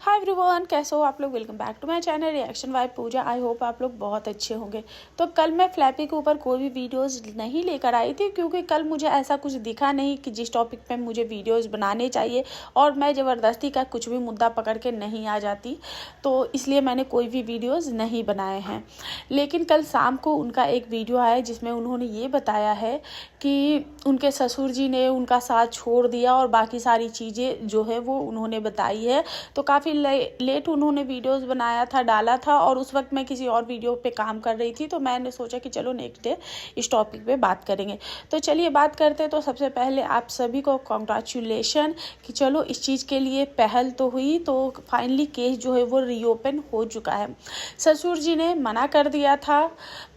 Hi everyone, कैसे हो आप लोग। Welcome back to my channel reaction vibe Pooja. I hope आप लोग बहुत अच्छे होंगे। तो कल मैं फ्लैपी के ऊपर कोई भी वीडियोस नहीं लेकर आई थी, क्योंकि कल मुझे ऐसा कुछ दिखा नहीं कि जिस टॉपिक पे मुझे वीडियोस बनाने चाहिए, और मैं ज़बरदस्ती का कुछ भी मुद्दा पकड़ के नहीं आ जाती, तो इसलिए मैंने कोई भी वीडियोज़ नहीं बनाए हैं। लेकिन कल शाम को उनका एक वीडियो आया जिसमें उन्होंने ये बताया है कि उनके ससुर जी ने उनका साथ छोड़ दिया और बाकी सारी चीज़ें जो है वो उन्होंने बताई है। तो काफ़ी लेट उन्होंने वीडियोस बनाया था, डाला था, और उस वक्त मैं किसी और वीडियो पे काम कर रही थी, तो मैंने सोचा कि चलो नेक्स्ट डे इस टॉपिक पे बात करेंगे। तो चलिए बात करते हैं। तो सबसे पहले आप सभी को कॉन्ग्रेचुलेशन कि चलो इस चीज़ के लिए पहल तो हुई, तो फाइनली केस जो है वो रीओपन हो चुका है। ससुर जी ने मना कर दिया था।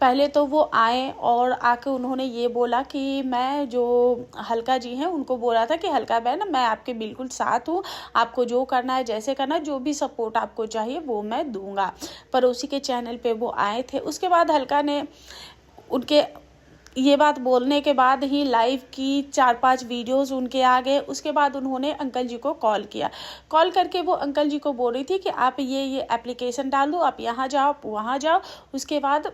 पहले तो वो आए और आके उन्होंने ये बोला कि मैं जो हल्का जी हैं उनको बोला था कि हल्का बहन, मैं आपके बिल्कुल साथ हूँ, आपको जो करना है जैसे करना, जो भी सपोर्ट आपको चाहिए वो मैं दूंगा। पड़ोसी के चैनल पे वो आए थे। उसके बाद हल्का ने उनके ये बात बोलने के बाद ही लाइव की 4-5 वीडियोस उनके आ गए। उसके बाद उन्होंने अंकल जी को कॉल किया। कॉल करके वो अंकल जी को बोल रही थी कि आप ये एप्लीकेशन डाल दो, आप यहाँ जाओ, वहाँ जाओ। उसके बाद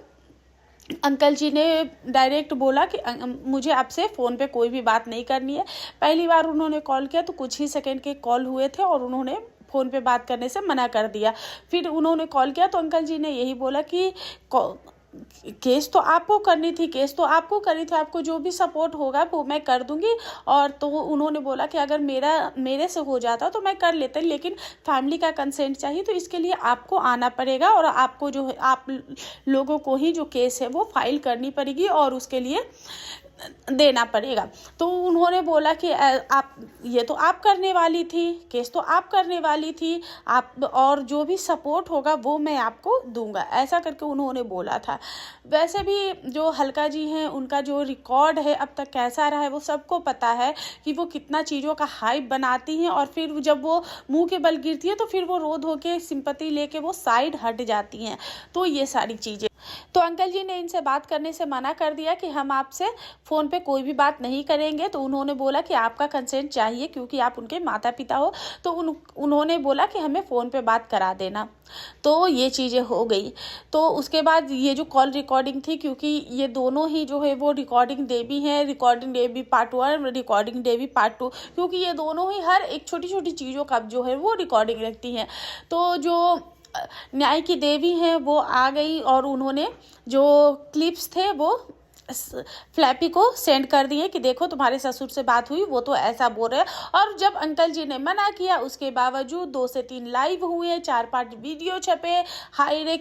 अंकल जी ने डायरेक्ट बोला कि मुझे आपसे फ़ोन पे कोई भी बात नहीं करनी है। पहली बार उन्होंने कॉल किया तो कुछ ही सेकंड के कॉल हुए थे और उन्होंने फ़ोन पे बात करने से मना कर दिया। फिर उन्होंने कॉल किया तो अंकल जी ने यही बोला कि केस तो आपको करनी थी, आपको जो भी सपोर्ट होगा वो मैं कर दूंगी। और तो उन्होंने बोला कि अगर मेरे से हो जाता तो मैं कर लेते, लेकिन फैमिली का कंसेंट चाहिए, तो इसके लिए आपको आना पड़ेगा और आपको जो है आप लोगों को ही जो केस है वो फाइल करनी पड़ेगी और उसके लिए देना पड़ेगा। तो उन्होंने बोला कि आप ये तो आप करने वाली थी, केस तो आप करने वाली थी, आप और जो भी सपोर्ट होगा वो मैं आपको दूंगा, ऐसा करके उन्होंने बोला था। वैसे भी जो हल्का जी हैं उनका जो रिकॉर्ड है अब तक कैसा रहा है वो सबको पता है कि वो कितना चीज़ों का हाइप बनाती हैं, और फिर जब वो मुंह के बल गिरती है तो फिर वो रो धो के सिंपैथी लेके वो साइड हट जाती हैं। तो ये सारी चीज़ें, तो अंकल जी ने इनसे बात करने से मना कर दिया कि हम आपसे फ़ोन पे कोई भी बात नहीं करेंगे। तो उन्होंने बोला कि आपका कंसेंट चाहिए क्योंकि आप उनके माता पिता हो। तो उन्होंने बोला कि हमें फ़ोन पे बात करा देना। तो ये चीज़ें हो गई। तो उसके बाद ये जो कॉल रिकॉर्डिंग थी, क्योंकि ये दोनों ही जो है वो रिकॉर्डिंग देवी हैं, रिकॉर्डिंग देवी पार्ट 1, रिकॉर्डिंग देवी पार्ट 2, क्योंकि ये दोनों ही हर एक छोटी छोटी चीज़ों का जो है वो रिकॉर्डिंग रखती हैं। तो जो न्याय की देवी हैं वो आ गई और उन्होंने जो क्लिप्स थे वो फ्लैपी को सेंड कर दिए कि देखो तुम्हारे ससुर से बात हुई, वो तो ऐसा बोल रहे हैं। और जब अंकल जी ने मना किया उसके बावजूद 2 से 3 लाइव हुए, 4-5 वीडियो छपे। हाय रे,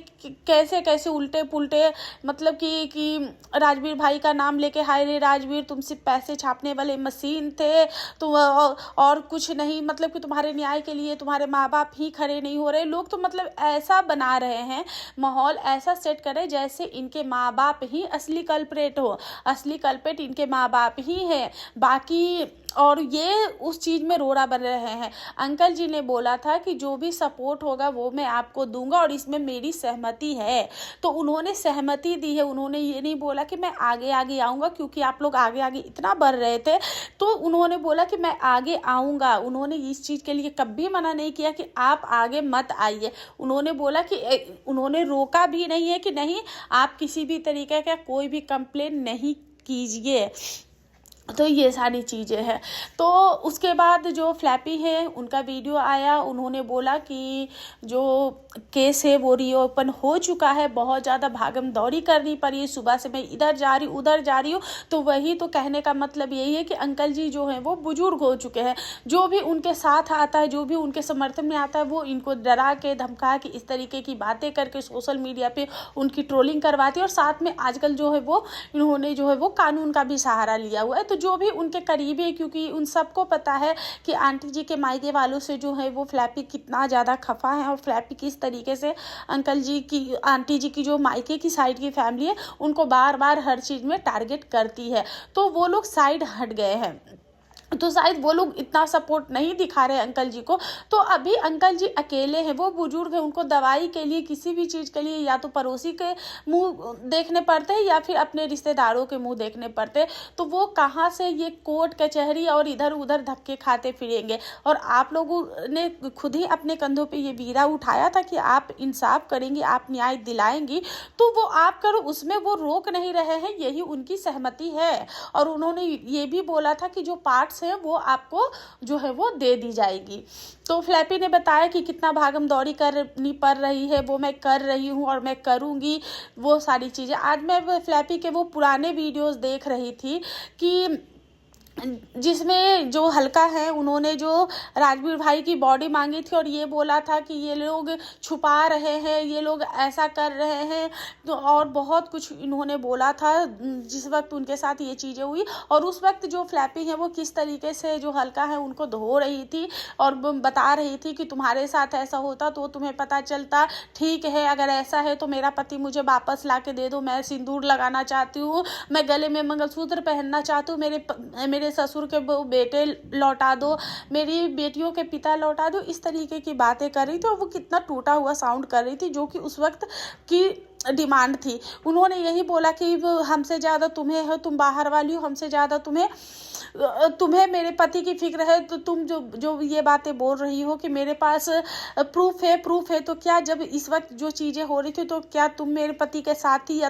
कैसे कैसे उल्टे पुल्टे, मतलब कि राजवीर भाई का नाम लेके, हाय रे राजवीर तुम सिर्फ पैसे छापने वाले मशीन थे, तो और कुछ नहीं, मतलब कि तुम्हारे न्याय के लिए तुम्हारे माँ बाप ही खड़े नहीं हो रहे। लोग तो मतलब ऐसा बना रहे हैं, माहौल ऐसा सेट करे जैसे इनके माँ बाप ही असली कल्प्रेट हो, असली कल्पेट इनके माँ बाप ही है बाकी, और ये उस चीज़ में रोड़ा बन रहे हैं। अंकल जी ने बोला था कि जो भी सपोर्ट होगा वो मैं आपको दूंगा और इसमें मेरी सहमति है। तो उन्होंने सहमति दी है। उन्होंने ये नहीं बोला कि मैं आगे आगे आऊँगा, क्योंकि आप लोग आगे आगे इतना बढ़ रहे थे, तो उन्होंने बोला कि मैं आगे आऊँगा। उन्होंने इस चीज़ के लिए कभी मना नहीं किया कि आप आगे मत आइए। उन्होंने बोला कि उन्होंने रोका भी नहीं है कि नहीं आप किसी भी तरीके का कोई भी कंप्लेन नहीं कीजिए। तो ये सारी चीज़ें हैं। तो उसके बाद जो फ्लैपी है उनका वीडियो आया, उन्होंने बोला कि जो केस है वो रीओपन हो चुका है। बहुत ज़्यादा भागम दौड़ी करनी पड़ी, सुबह से मैं इधर जा रही उधर जा रही हूँ। तो वही तो कहने का मतलब यही है कि अंकल जी जो हैं वो बुजुर्ग हो चुके हैं। जो भी उनके साथ आता है, जो भी उनके समर्थन में आता है, वो इनको डरा के धमका के इस तरीके की बातें करके सोशल मीडिया पे उनकी ट्रोलिंग करवाती है। और साथ में आजकल जो है वो इन्होंने जो है वो कानून का भी सहारा लिया हुआ है। तो जो भी उनके करीबी है, क्योंकि उन सबको पता है कि आंटी जी के मायके वालों से जो है वो फ्लैपी कितना ज़्यादा खफा है, और फ्लैपी किस तरीके से अंकल जी की, आंटी जी की जो मायके की साइड की फैमिली है उनको बार बार हर चीज़ में टारगेट करती है। तो वो लोग साइड हट गए हैं। तो शायद वो लोग इतना सपोर्ट नहीं दिखा रहे अंकल जी को। तो अभी अंकल जी अकेले हैं, वो बुजुर्ग हैं, उनको दवाई के लिए किसी भी चीज़ के लिए या तो पड़ोसी के मुंह देखने पड़ते हैं या फिर अपने रिश्तेदारों के मुंह देखने पड़ते हैं। तो वो कहाँ से ये कोर्ट कचहरी और इधर उधर धक्के खाते फिरेंगे। और आप लोगों ने खुद ही अपने कंधों पे ये बीड़ा उठाया था कि आप इंसाफ करेंगी, आप न्याय दिलाएंगी, तो वो आप करो, उसमें वो रोक नहीं रहे हैं, यही उनकी सहमति है। और उन्होंने ये भी बोला था कि जो पार्ट्स हैं वो आपको जो है वो दे दी जाएगी। तो फ्लैपी ने बताया कि कितना भागम दौड़ी करनी पड़ रही है, वो मैं कर रही हूँ और मैं करूँगी वो सारी चीज़ें। आज मैं फ्लैपी के वो पुराने वीडियोस देख रही थी कि जिसमें जो हल्का है उन्होंने जो राजवीर भाई की बॉडी मांगी थी और ये बोला था कि ये लोग छुपा रहे हैं, ये लोग ऐसा कर रहे हैं, तो और बहुत कुछ इन्होंने बोला था जिस वक्त उनके साथ ये चीज़ें हुई। और उस वक्त जो फ्लैपी है वो किस तरीके से जो हल्का है उनको धो रही थी और बता रही थी कि तुम्हारे साथ ऐसा होता तो तुम्हें पता चलता, ठीक है अगर ऐसा है तो मेरा पति मुझे वापस ला के दे दो, मैं सिंदूर लगाना चाहती हूँ, मैं गले में मंगलसूत्र पहनना चाहती हूँ, मेरे ससुर के बेटे लौटा दो, मेरी बेटियों के पिता लौटा दो, इस तरीके की बातें कर रही थी। और वो कितना टूटा हुआ साउंड कर रही थी, जो कि उस वक्त की डिमांड थी। उन्होंने यही बोला कि हमसे ज़्यादा तुम्हें है, तुम बाहर वाली हो, हमसे ज़्यादा तुम्हें मेरे पति की फिक्र है, तो तुम जो ये बातें बोल रही हो कि मेरे पास प्रूफ है, तो क्या जब इस वक्त जो चीज़ें हो रही थी तो क्या तुम मेरे पति के साथ थी या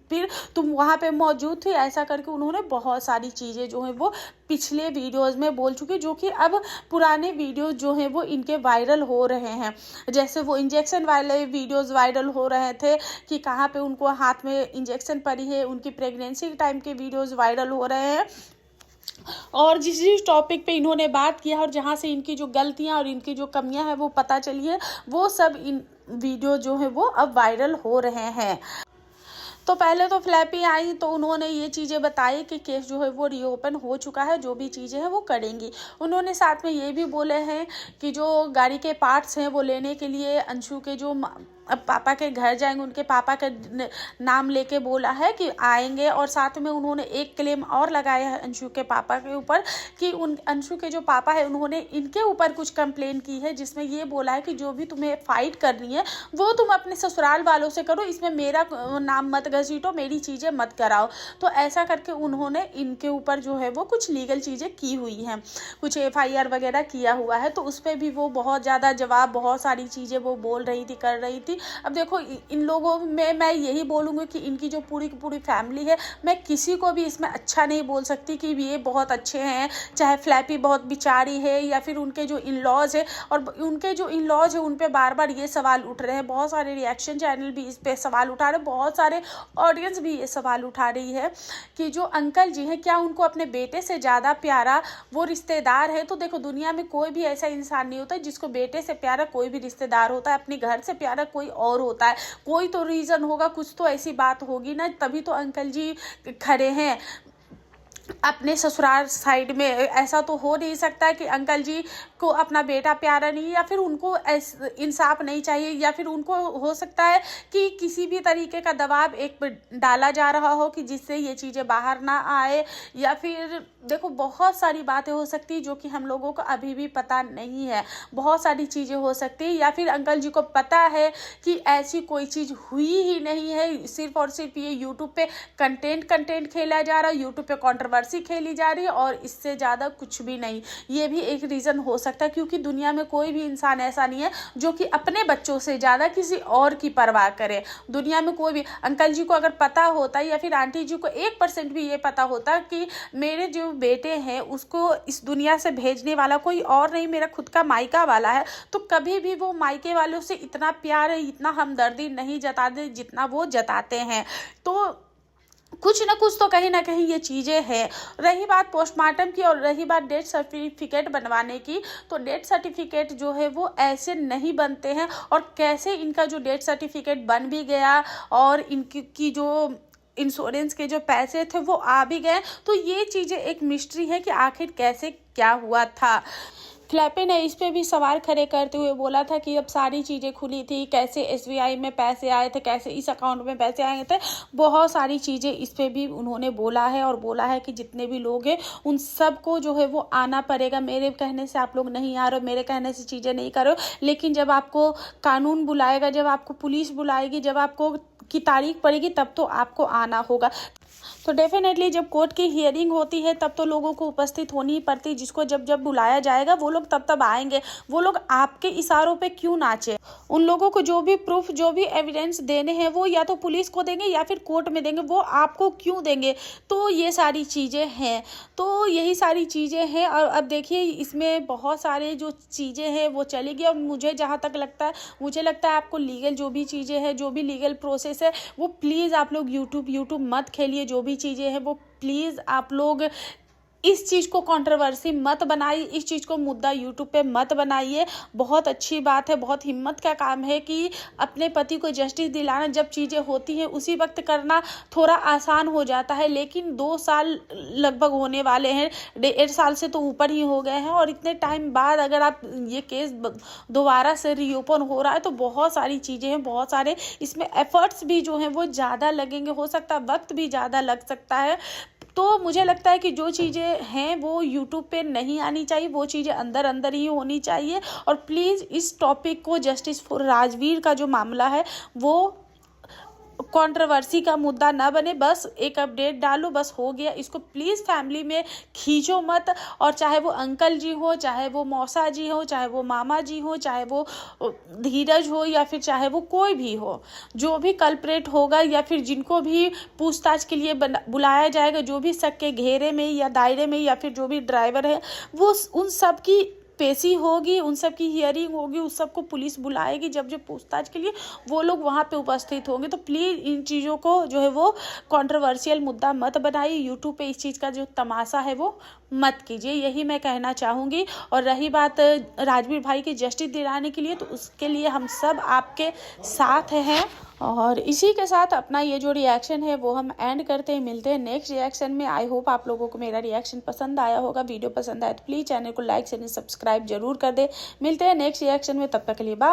फिर तुम वहाँ पे मौजूद थी। ऐसा करके उन्होंने बहुत सारी चीज़ें जो है वो पिछले वीडियोज़ में बोल चुकी, जो कि अब पुराने वीडियोज़ जो हैं वो इनके वायरल हो रहे हैं। जैसे वो इंजेक्शन वाले वीडियोज़ वायरल हो रहे थे कि कहाँ पे उनको हाथ में इंजेक्शन पड़ी है, उनकी प्रेगनेंसी के टाइम के वीडियोज़ वायरल हो रहे हैं। और जिस टॉपिक पे इन्होंने बात किया और जहाँ से इनकी जो गलतियाँ और इनकी जो कमियां हैं वो पता चली है, वो सब इन वीडियो जो है वो अब वायरल हो रहे हैं। तो पहले तो फ्लैपी आई तो उन्होंने ये चीज़ें बताई कि केस जो है वो रीओपन हो चुका है, जो भी चीज़ें हैं वो करेंगी। उन्होंने साथ में ये भी बोले हैं कि जो गाड़ी के पार्ट्स हैं वो लेने के लिए अंशु के जो अब पापा के घर जाएंगे, उनके पापा का नाम लेके बोला है कि आएंगे। और साथ में उन्होंने एक क्लेम और लगाया है अंशु के पापा के ऊपर कि उन अंशु के जो पापा है उन्होंने इनके ऊपर कुछ कंप्लेन की है, जिसमें ये बोला है कि जो भी तुम्हें फाइट करनी है वो तुम अपने ससुराल वालों से करो, इसमें मेरा नाम मत घसीटो, मेरी चीज़ें मत कराओ। तो ऐसा करके उन्होंने इनके ऊपर जो है वो कुछ लीगल चीज़ें की हुई हैं, कुछ FIR वगैरह किया हुआ है। तो उस पर भी वो बहुत ज़्यादा जवाब, बहुत सारी चीज़ें वो बोल रही थी, कर रही थी। अब देखो इन लोगों में मैं यही बोलूँगी कि इनकी जो पूरी की पूरी फैमिली है, मैं किसी को भी इसमें अच्छा नहीं बोल सकती कि ये बहुत अच्छे हैं, चाहे फ्लैपी बहुत बिचारी है या फिर उनके जो इन लॉज है। और उनके जो इन लॉज है उन पर बार बार ये सवाल उठ रहे हैं, बहुत सारे रिएक्शन चैनल भी इस पर सवाल उठा रहे हैं, बहुत सारे ऑडियंस भी ये सवाल उठा रही है कि जो अंकल जी हैं क्या उनको अपने बेटे से ज़्यादा प्यारा वो रिश्तेदार है। तो देखो दुनिया में कोई भी ऐसा इंसान नहीं होता जिसको बेटे से प्यारा कोई भी रिश्तेदार होता है, अपने घर से प्यारा कोई और होता है। कोई तो रीज़न होगा, कुछ तो ऐसी बात होगी ना, तभी तो अंकल जी खड़े हैं अपने ससुराल साइड में। ऐसा तो हो नहीं सकता कि अंकल जी को अपना बेटा प्यारा नहीं, या फिर उनको इंसाफ नहीं चाहिए, या फिर उनको हो सकता है कि किसी भी तरीके का दबाव एक पर डाला जा रहा हो कि जिससे ये चीज़ें बाहर ना आए, या फिर देखो बहुत सारी बातें हो सकती है जो कि हम लोगों को अभी भी पता नहीं है। बहुत सारी चीज़ें हो सकती है, या फिर अंकल जी को पता है कि ऐसी कोई चीज़ हुई ही नहीं है, सिर्फ और सिर्फ ये यूट्यूब पे कंटेंट खेला जा रहा है, यूट्यूब पे कंट्रोवर्सी खेली जा रही है और इससे ज़्यादा कुछ भी नहीं। ये भी एक रीज़न हो सकता है, क्योंकि दुनिया में कोई भी इंसान ऐसा नहीं है जो कि अपने बच्चों से ज़्यादा किसी और की परवाह करे। दुनिया में कोई भी, अंकल जी को अगर पता होता या फिर आंटी जी को 1% भी ये पता होता कि मेरे जो बेटे हैं उसको इस दुनिया से भेजने वाला कोई और नहीं, मेरा खुद का मायका वाला है, तो कभी भी वो मायके वालों से इतना प्यार, इतना हमदर्दी नहीं जताते जितना वो जताते हैं। तो कुछ ना कुछ तो कहीं ना कहीं ये चीज़ें हैं। रही बात पोस्टमार्टम की और रही बात डेथ सर्टिफिकेट बनवाने की, तो डेथ सर्टिफिकेट जो है वो ऐसे नहीं बनते हैं, और कैसे इनका जो डेथ सर्टिफिकेट बन भी गया और इनकी जो इंश्योरेंस के जो पैसे थे वो आ भी गए, तो ये चीज़ें एक मिस्ट्री है कि आखिर कैसे क्या हुआ था। फ्लैपी ने इस पे भी सवाल खड़े करते हुए बोला था कि अब सारी चीज़ें खुली थी, कैसे एसबीआई में पैसे आए थे, कैसे इस अकाउंट में पैसे आए थे, बहुत सारी चीज़ें इस पे भी उन्होंने बोला है। और बोला है कि जितने भी लोग हैं उन सबको जो है वो आना पड़ेगा। मेरे कहने से आप लोग नहीं आ रहे हो, मेरे कहने से चीज़ें नहीं करो, लेकिन जब आपको कानून बुलाएगा, जब आपको पुलिस बुलाएगी, जब आपको की तारीख पड़ेगी, तब तो आपको आना होगा। तो डेफिनेटली जब कोर्ट की हियरिंग होती है तब तो लोगों को उपस्थित होनी ही पड़ती, जिसको जब जब बुलाया जाएगा वो लोग तब तब आएंगे। वो लोग आपके इशारों पे क्यों नाचे? उन लोगों को जो भी प्रूफ, जो भी एविडेंस देने हैं वो या तो पुलिस को देंगे या फिर कोर्ट में देंगे, वो आपको क्यों देंगे? तो ये सारी चीज़ें हैं, तो यही सारी चीज़ें हैं। और अब देखिए इसमें बहुत सारे जो चीज़ें हैं वो चलेगी। और मुझे जहाँ तक लगता है, मुझे लगता है आपको लीगल जो भी चीज़ें हैं, जो भी लीगल प्रोसेस है, वो प्लीज़ आप लोग यूट्यूब मत खेलिए। जो भी चीज़ें हैं वो प्लीज़ आप लोग इस चीज़ को कंट्रोवर्सी मत बनाइए, इस चीज़ को मुद्दा यूट्यूब पे मत बनाइए। बहुत अच्छी बात है, बहुत हिम्मत का काम है कि अपने पति को जस्टिस दिलाना, जब चीज़ें होती हैं उसी वक्त करना थोड़ा आसान हो जाता है। लेकिन 2 साल लगभग होने वाले हैं, 1.5 साल से तो ऊपर ही हो गए हैं, और इतने टाइम बाद अगर आप ये केस दोबारा से रीओपन हो रहा है तो बहुत सारी चीज़ें हैं, बहुत सारे इसमें एफर्ट्स भी जो हैं वो ज़्यादा लगेंगे, हो सकता है वक्त भी ज़्यादा लग सकता है। तो मुझे लगता है कि जो चीज़ें हैं वो यूट्यूब पे नहीं आनी चाहिए, वो चीज़ें अंदर अंदर ही होनी चाहिए। और प्लीज़ इस टॉपिक को, जस्टिस फॉर राजवीर का जो मामला है वो कंट्रोवर्सी का मुद्दा ना बने। बस एक अपडेट डालो, बस हो गया। इसको प्लीज़ फैमिली में खींचो मत। और चाहे वो अंकल जी हो, चाहे वो मौसा जी हो, चाहे वो मामा जी हो, चाहे वो धीरज हो, या फिर चाहे वो कोई भी हो, जो भी कल्प्रेट होगा या फिर जिनको भी पूछताछ के लिए बुलाया जाएगा, जो भी शक के घेरे में या दायरे में, या फिर जो भी ड्राइवर है, वो उन सब की पेशी होगी, उन सब की हियरिंग होगी, उस सबको पुलिस बुलाएगी। जब जब पूछताछ के लिए वो लोग वहाँ पे उपस्थित होंगे, तो प्लीज़ इन चीज़ों को जो है वो कंट्रोवर्शियल मुद्दा मत बनाइए। यूट्यूब पे इस चीज़ का जो तमाशा है वो मत कीजिए, यही मैं कहना चाहूँगी। और रही बात राजवीर भाई की जस्टिस दिलाने के लिए, तो उसके लिए हम सब आपके साथ हैं। और इसी के साथ अपना ये जो रिएक्शन है वो हम एंड करते हैं। मिलते हैं नेक्स्ट रिएक्शन में। आई होप आप लोगों को मेरा रिएक्शन पसंद आया होगा। वीडियो पसंद आया तो प्लीज़ चैनल को लाइक शेयर सब्सक्राइब जरूर कर दे। मिलते हैं नेक्स्ट रिएक्शन में, तब तक के लिए बाय।